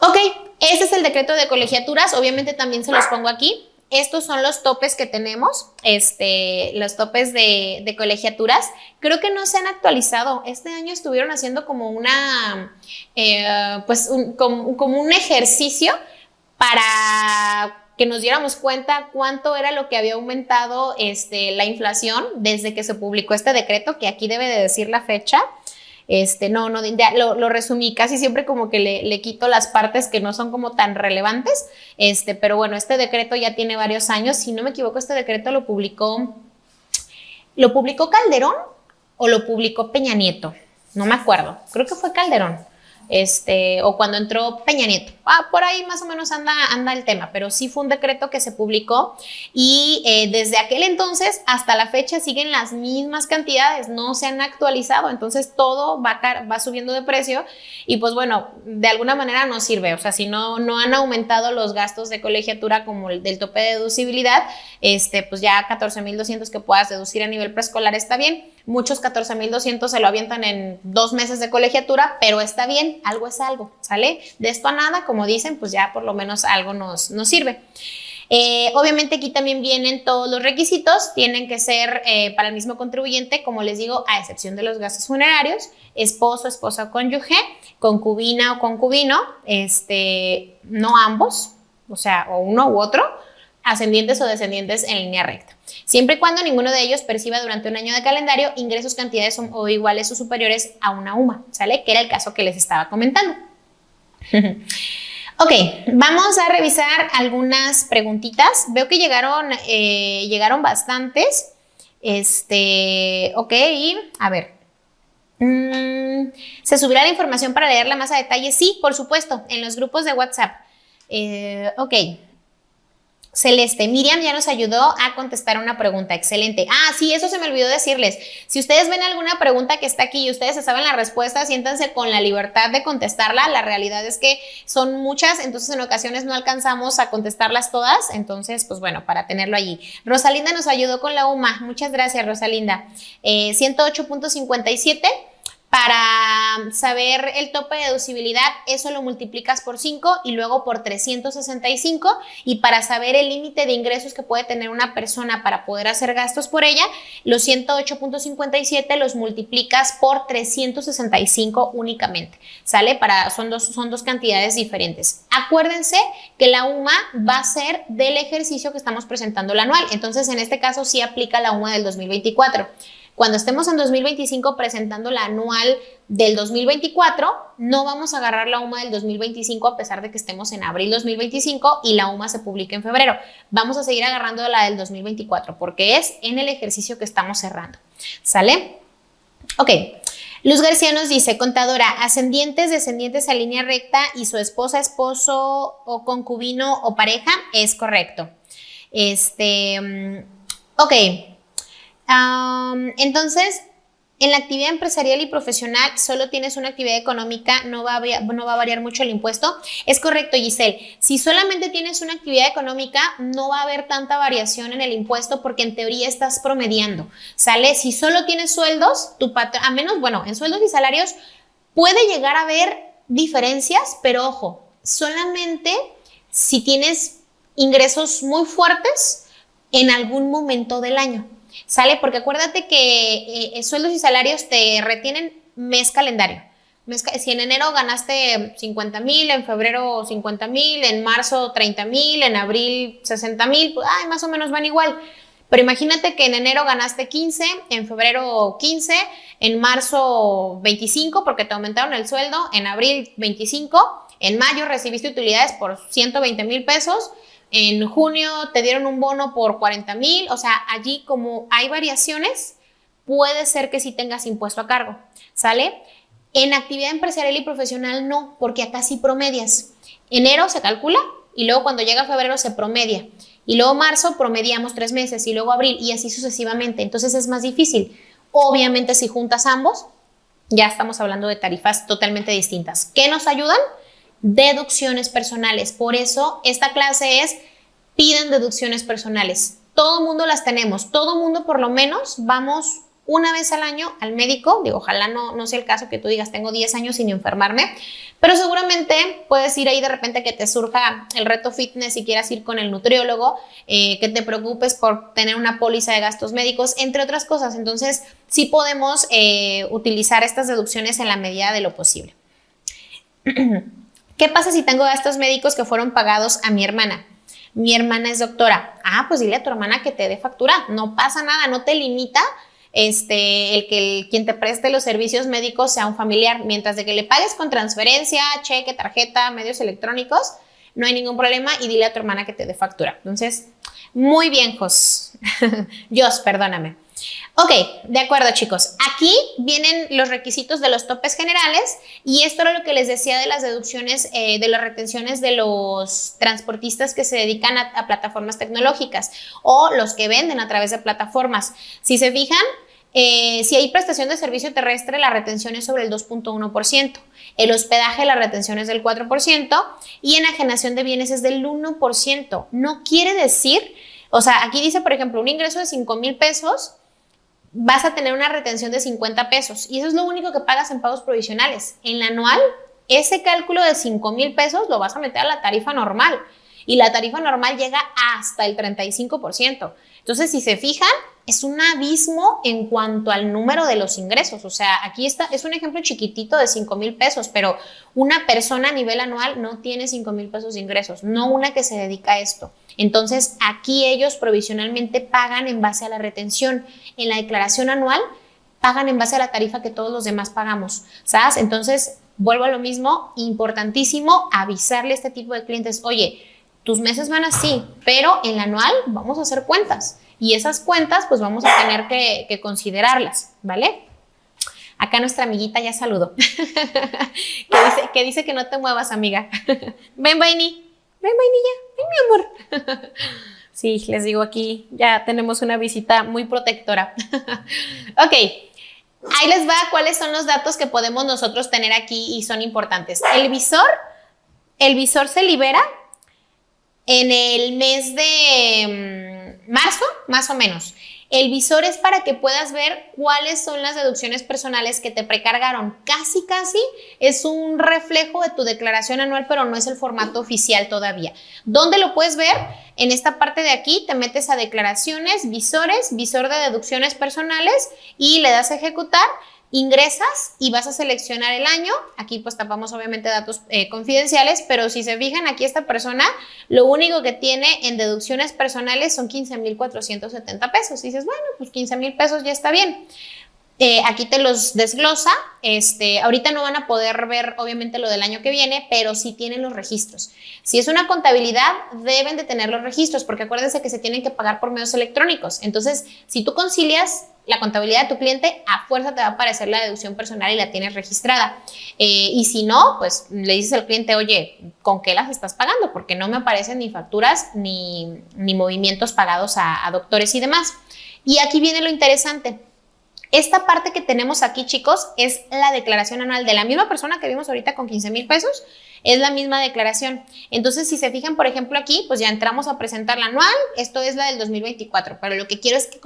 Ok, este es el decreto de colegiaturas, obviamente también se los pongo aquí. Estos son los topes que tenemos, los topes de colegiaturas. Creo que no se han actualizado. Este año estuvieron haciendo como como un ejercicio para que nos diéramos cuenta cuánto era lo que había aumentado la inflación desde que se publicó este decreto, que aquí debe de decir la fecha. Lo resumí, casi siempre como que le quito las partes que no son como tan relevantes, pero bueno, este decreto ya tiene varios años. Si no me equivoco, este decreto lo publicó Calderón o lo publicó Peña Nieto, no me acuerdo, creo que fue Calderón. o cuando entró Peña Nieto. Por ahí más o menos anda el tema, pero sí fue un decreto que se publicó y desde aquel entonces hasta la fecha siguen las mismas cantidades, no se han actualizado, entonces todo va subiendo de precio y pues bueno, de alguna manera no sirve, o sea, si no han aumentado los gastos de colegiatura como el del tope de deducibilidad, pues ya 14,200 que puedas deducir a nivel preescolar está bien. Muchos 14,200 se lo avientan en 2 meses de colegiatura, pero está bien, algo es algo, ¿sale? De esto a nada, como dicen, pues ya por lo menos algo nos sirve. Obviamente aquí también vienen todos los requisitos, tienen que ser para el mismo contribuyente, como les digo, a excepción de los gastos funerarios, esposo, esposa o cónyuge, concubina o concubino, no ambos, o sea, o uno u otro, ascendientes o descendientes en línea recta. Siempre y cuando ninguno de ellos perciba durante un año de calendario ingresos, cantidades o iguales o superiores a una UMA, ¿sale? Que era el caso que les estaba comentando. Ok, vamos a revisar algunas preguntitas. Veo que llegaron bastantes. Ok, a ver. ¿Se subirá la información para leerla más a detalle? Sí, por supuesto, en los grupos de WhatsApp. Ok. Celeste, Miriam ya nos ayudó a contestar una pregunta, excelente. Sí, eso se me olvidó decirles. Si ustedes ven alguna pregunta que está aquí y ustedes se saben la respuesta, siéntanse con la libertad de contestarla. La realidad es que son muchas, entonces en ocasiones no alcanzamos a contestarlas todas, entonces pues bueno, para tenerlo allí. Rosalinda nos ayudó con la UMA, muchas gracias Rosalinda. 108.57. Para saber el tope de deducibilidad, eso lo multiplicas por 5 y luego por 365. Y para saber el límite de ingresos que puede tener una persona para poder hacer gastos por ella, los 108.57 los multiplicas por 365 únicamente, ¿sale? Son dos cantidades diferentes. Acuérdense que la UMA va a ser del ejercicio que estamos presentando el anual. Entonces, en este caso sí aplica la UMA del 2024. Cuando estemos en 2025 presentando la anual del 2024, no vamos a agarrar la UMA del 2025 a pesar de que estemos en abril 2025 y la UMA se publique en febrero. Vamos a seguir agarrando la del 2024 porque es en el ejercicio que estamos cerrando. ¿Sale? Ok. Luz García nos dice, contadora, ascendientes, descendientes a línea recta y su esposa, esposo o concubino o pareja, es correcto. Ok. Entonces, en la actividad empresarial y profesional solo tienes una actividad económica, no va a variar mucho el impuesto. Es correcto, Giselle. Si solamente tienes una actividad económica, no va a haber tanta variación en el impuesto porque en teoría estás promediando, ¿sale? Si solo tienes sueldos, a menos, bueno, en sueldos y salarios puede llegar a haber diferencias, pero ojo, solamente si tienes ingresos muy fuertes en algún momento del año. ¿Sale? Porque acuérdate que sueldos y salarios te retienen mes calendario. Si en enero ganaste 50,000, en febrero 50,000, en marzo 30,000, en abril 60,000, pues más o menos van igual. Pero imagínate que en enero ganaste 15, en febrero 15, en marzo 25 porque te aumentaron el sueldo, en abril 25, en mayo recibiste utilidades por 120,000 pesos. En junio te dieron un bono por 40,000, o sea, allí como hay variaciones, puede ser que sí tengas impuesto a cargo, ¿sale? En actividad empresarial y profesional no, porque acá sí promedias. Enero se calcula y luego cuando llega febrero se promedia. Y luego marzo promediamos 3 meses y luego abril y así sucesivamente. Entonces es más difícil. Obviamente si juntas ambos, ya estamos hablando de tarifas totalmente distintas. ¿Qué nos ayudan? Deducciones personales. Por eso esta clase es piden deducciones personales. Todo mundo las tenemos, todo mundo por lo menos vamos una vez al año al médico. Digo, ojalá no sea el caso que tú digas tengo 10 años sin enfermarme, pero seguramente puedes ir ahí de repente que te surja el reto fitness y quieras ir con el nutriólogo, que te preocupes por tener una póliza de gastos médicos, entre otras cosas. Entonces sí podemos utilizar estas deducciones en la medida de lo posible. ¿Qué pasa si tengo gastos médicos que fueron pagados a mi hermana? Mi hermana es doctora. Pues dile a tu hermana que te dé factura. No pasa nada, no te limita quien te preste los servicios médicos sea un familiar. Mientras de que le pagues con transferencia, cheque, tarjeta, medios electrónicos, no hay ningún problema y dile a tu hermana que te dé factura. Entonces, muy bien, Jos, perdóname. Ok, de acuerdo, chicos. Aquí vienen los requisitos de los topes generales y esto era lo que les decía de las deducciones, de las retenciones de los transportistas que se dedican a plataformas tecnológicas o los que venden a través de plataformas. Si se fijan, si hay prestación de servicio terrestre, la retención es sobre el 2.1%. El hospedaje, la retención es del 4% y enajenación de bienes es del 1%. No quiere decir, o sea, aquí dice, por ejemplo, un ingreso de 5,000 pesos, vas a tener una retención de 50 pesos y eso es lo único que pagas en pagos provisionales. En la anual, ese cálculo de 5,000 pesos lo vas a meter a la tarifa normal y la tarifa normal llega hasta el 35%. Entonces, si se fijan, es un abismo en cuanto al número de los ingresos. O sea, aquí está, es un ejemplo chiquitito de 5,000 pesos, pero una persona a nivel anual no tiene 5,000 pesos de ingresos, no una que se dedica a esto. Entonces, aquí ellos provisionalmente pagan en base a la retención. En la declaración anual, pagan en base a la tarifa que todos los demás pagamos, ¿sabes? Entonces, vuelvo a lo mismo, importantísimo avisarle a este tipo de clientes, oye, tus meses van así, pero en la anual vamos a hacer cuentas y esas cuentas pues vamos a tener que considerarlas, ¿vale? Acá nuestra amiguita ya saludó, que dice que no te muevas, amiga. Ven, vainilla, ven, mi amor. Sí, les digo, aquí ya tenemos una visita muy protectora. Ok, ahí les va cuáles son los datos que podemos nosotros tener aquí y son importantes. El visor se libera en el mes de marzo, más o menos. El visor es para que puedas ver cuáles son las deducciones personales que te precargaron. Casi es un reflejo de tu declaración anual, pero no es el formato oficial todavía. ¿Dónde lo puedes ver? En esta parte de aquí te metes a declaraciones, visores, visor de deducciones personales y le das a ejecutar. Ingresas y vas a seleccionar el año. Aquí pues tapamos obviamente datos confidenciales, pero si se fijan aquí esta persona lo único que tiene en deducciones personales son 15,470 pesos. Y dices, bueno, pues 15,000 pesos ya está bien. Aquí te los desglosa. Ahorita no van a poder ver obviamente lo del año que viene, pero sí tienen los registros. Si es una contabilidad, deben de tener los registros, porque acuérdense que se tienen que pagar por medios electrónicos. Entonces, si tú concilias la contabilidad de tu cliente, a fuerza te va a aparecer la deducción personal y la tienes registrada. Y si no, pues le dices al cliente, oye, ¿con qué las estás pagando? Porque no me aparecen ni facturas ni movimientos pagados a doctores y demás. Y aquí viene lo interesante. Esta parte que tenemos aquí, chicos, es la declaración anual de la misma persona que vimos ahorita con 15,000 pesos, es la misma declaración. Entonces, si se fijan, por ejemplo, aquí, pues ya entramos a presentar la anual, esto es la del 2024, pero lo que quiero es que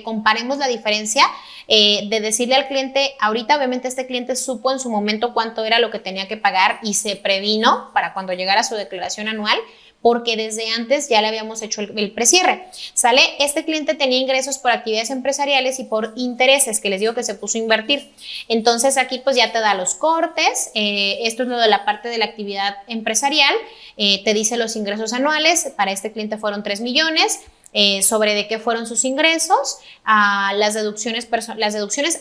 comparemos la diferencia de decirle al cliente, ahorita obviamente este cliente supo en su momento cuánto era lo que tenía que pagar y se previno para cuando llegara su declaración anual, porque desde antes ya le habíamos hecho el precierre, ¿sale? Este cliente tenía ingresos por actividades empresariales y por intereses, que les digo que se puso a invertir. Entonces aquí pues ya te da los cortes, esto es lo de la parte de la actividad empresarial, te dice los ingresos anuales, para este cliente fueron 3 millones, sobre de qué fueron sus ingresos, las deducciones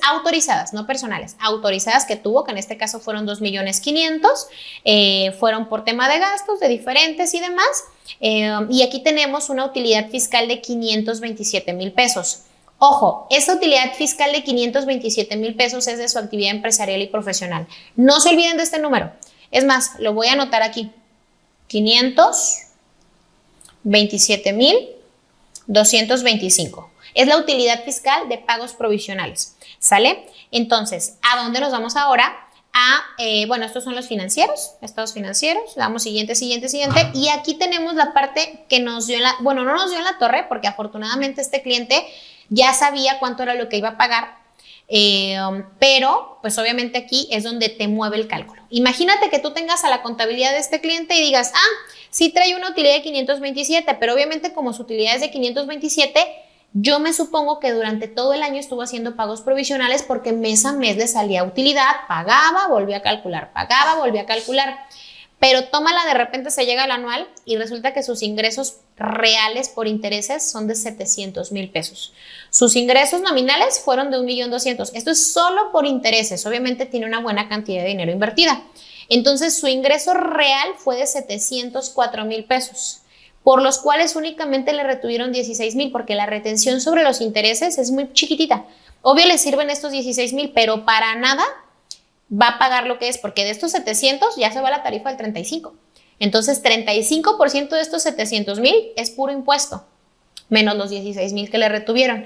autorizadas, no personales, autorizadas que tuvo, que en este caso fueron 2,500,000, fueron por tema de gastos, de diferentes y demás, y aquí tenemos una utilidad fiscal de 527,000 pesos. Ojo, esa utilidad fiscal de 527,000 pesos es de su actividad empresarial y profesional. No se olviden de este número. Es más, lo voy a anotar aquí. 527,225. Es la utilidad fiscal de pagos provisionales, ¿sale? Entonces, ¿a dónde nos vamos ahora? Bueno, estos son los financieros, estados financieros, damos siguiente, y aquí tenemos la parte que nos dio no nos dio en la torre, porque afortunadamente este cliente ya sabía cuánto era lo que iba a pagar, pero pues obviamente aquí es donde te mueve el cálculo. Imagínate que tú tengas a la contabilidad de este cliente y digas, sí trae una utilidad de 527, pero obviamente como su utilidad es de 527, yo me supongo que durante todo el año estuvo haciendo pagos provisionales porque mes a mes le salía utilidad, pagaba, volvía a calcular, pagaba, volvía a calcular. Pero tómala, de repente se llega al anual y resulta que sus ingresos reales por intereses son de 700,000 pesos. Sus ingresos nominales fueron de 1,200,000. Esto es solo por intereses. Obviamente tiene una buena cantidad de dinero invertida. Entonces su ingreso real fue de 704,000 pesos. por los cuales únicamente le retuvieron 16,000, porque la retención sobre los intereses es muy chiquitita. Obvio le sirven estos 16,000, pero para nada va a pagar lo que es, porque de estos 700 ya se va la tarifa del 35. Entonces, 35% de estos 700,000 es puro impuesto, menos los 16,000 que le retuvieron.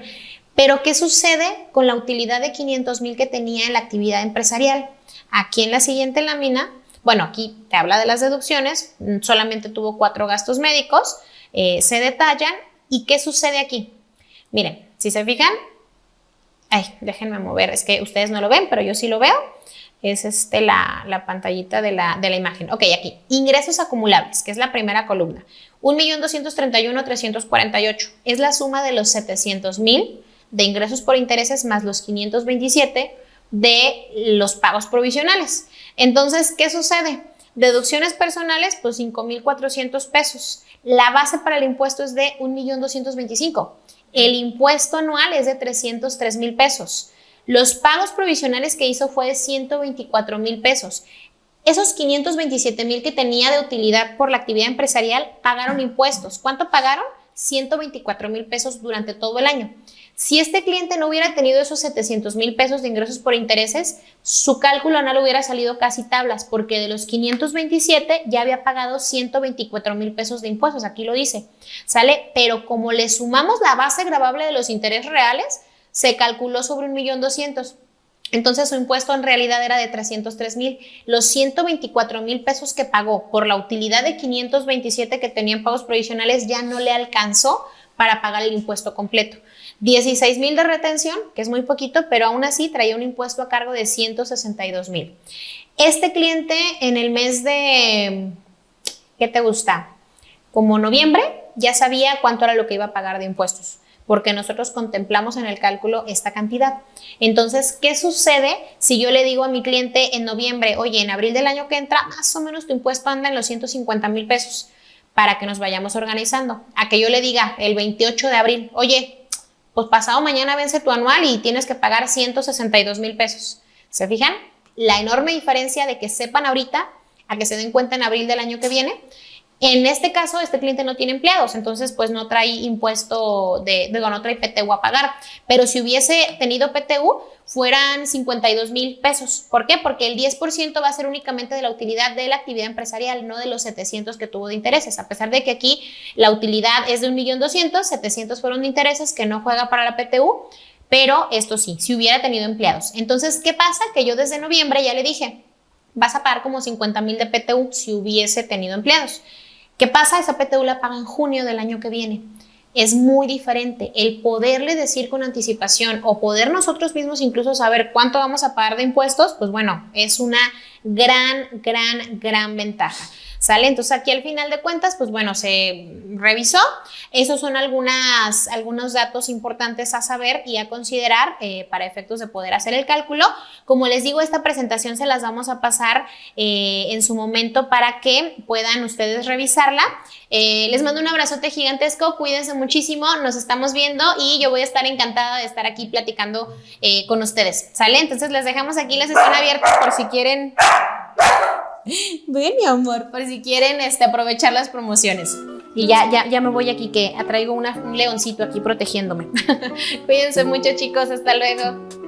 Pero, ¿qué sucede con la utilidad de 500,000 que tenía en la actividad empresarial? Aquí en la siguiente lámina, bueno, aquí te habla de las deducciones, solamente tuvo 4 gastos médicos, se detallan. ¿Y qué sucede aquí? Miren, si se fijan, déjenme mover, es que ustedes no lo ven, pero yo sí lo veo. Es la pantallita de la imagen. Ok, aquí, ingresos acumulables, que es la primera columna. 1,231,348 es la suma de los 700,000 de ingresos por intereses más los 527 de los pagos provisionales. Entonces, ¿qué sucede? Deducciones personales, pues 5,400 pesos. La base para el impuesto es de 1,225,000. El impuesto anual es de 303,000 pesos. Los pagos provisionales que hizo fue de 124,000 pesos. Esos 527,000 que tenía de utilidad por la actividad empresarial pagaron impuestos. ¿Cuánto pagaron? 124,000 pesos durante todo el año. Si este cliente no hubiera tenido esos 700,000 pesos de ingresos por intereses, su cálculo anual hubiera salido casi tablas, porque de los 527 ya había pagado 124,000 pesos de impuestos. Aquí lo dice, ¿sale? Pero como le sumamos la base gravable de los intereses reales, se calculó sobre 1,200,000. Entonces su impuesto en realidad era de 303,000. Los 124,000 pesos que pagó por la utilidad de 527 que tenía en pagos provisionales ya no le alcanzó para pagar el impuesto completo. 16,000 de retención, que es muy poquito, pero aún así traía un impuesto a cargo de 162,000. Este cliente en el mes de, ¿qué te gusta? Como noviembre, ya sabía cuánto era lo que iba a pagar de impuestos, porque nosotros contemplamos en el cálculo esta cantidad. Entonces, ¿qué sucede si yo le digo a mi cliente en noviembre, oye, en abril del año que entra, más o menos tu impuesto anda en los 150,000 pesos, para que nos vayamos organizando? A que yo le diga el 28 de abril, oye, pues pasado mañana vence tu anual y tienes que pagar 162,000 pesos. ¿Se fijan? La enorme diferencia de que sepan ahorita a que se den cuenta en abril del año que viene. En este caso, este cliente no tiene empleados, entonces pues no trae impuesto no trae PTU a pagar, pero si hubiese tenido PTU, fueran 52,000 pesos. ¿Por qué? Porque el 10% va a ser únicamente de la utilidad de la actividad empresarial, no de los 700 que tuvo de intereses, a pesar de que aquí la utilidad es de 1,200,000, 700 fueron de intereses que no juega para la PTU, pero esto sí, si hubiera tenido empleados. Entonces, ¿qué pasa? Que yo desde noviembre ya le dije, vas a pagar como 50,000 de PTU si hubiese tenido empleados. ¿Qué pasa? Esa PTU la paga en junio del año que viene. Es muy diferente el poderle decir con anticipación o poder nosotros mismos incluso saber cuánto vamos a pagar de impuestos, pues bueno, es una gran ventaja. ¿Sale? Entonces aquí al final de cuentas, pues bueno, se revisó. Esos son algunos datos importantes a saber y a considerar para efectos de poder hacer el cálculo. Como les digo, esta presentación se las vamos a pasar en su momento para que puedan ustedes revisarla. Les mando un abrazote gigantesco, cuídense muchísimo, nos estamos viendo y yo voy a estar encantada de estar aquí platicando con ustedes. ¿Sale? Entonces les dejamos aquí la sesión abierta por si quieren... Ven, mi amor, por si quieren aprovechar las promociones. Y ya me voy aquí, que traigo un leoncito aquí protegiéndome. Cuídense mucho, chicos, hasta luego.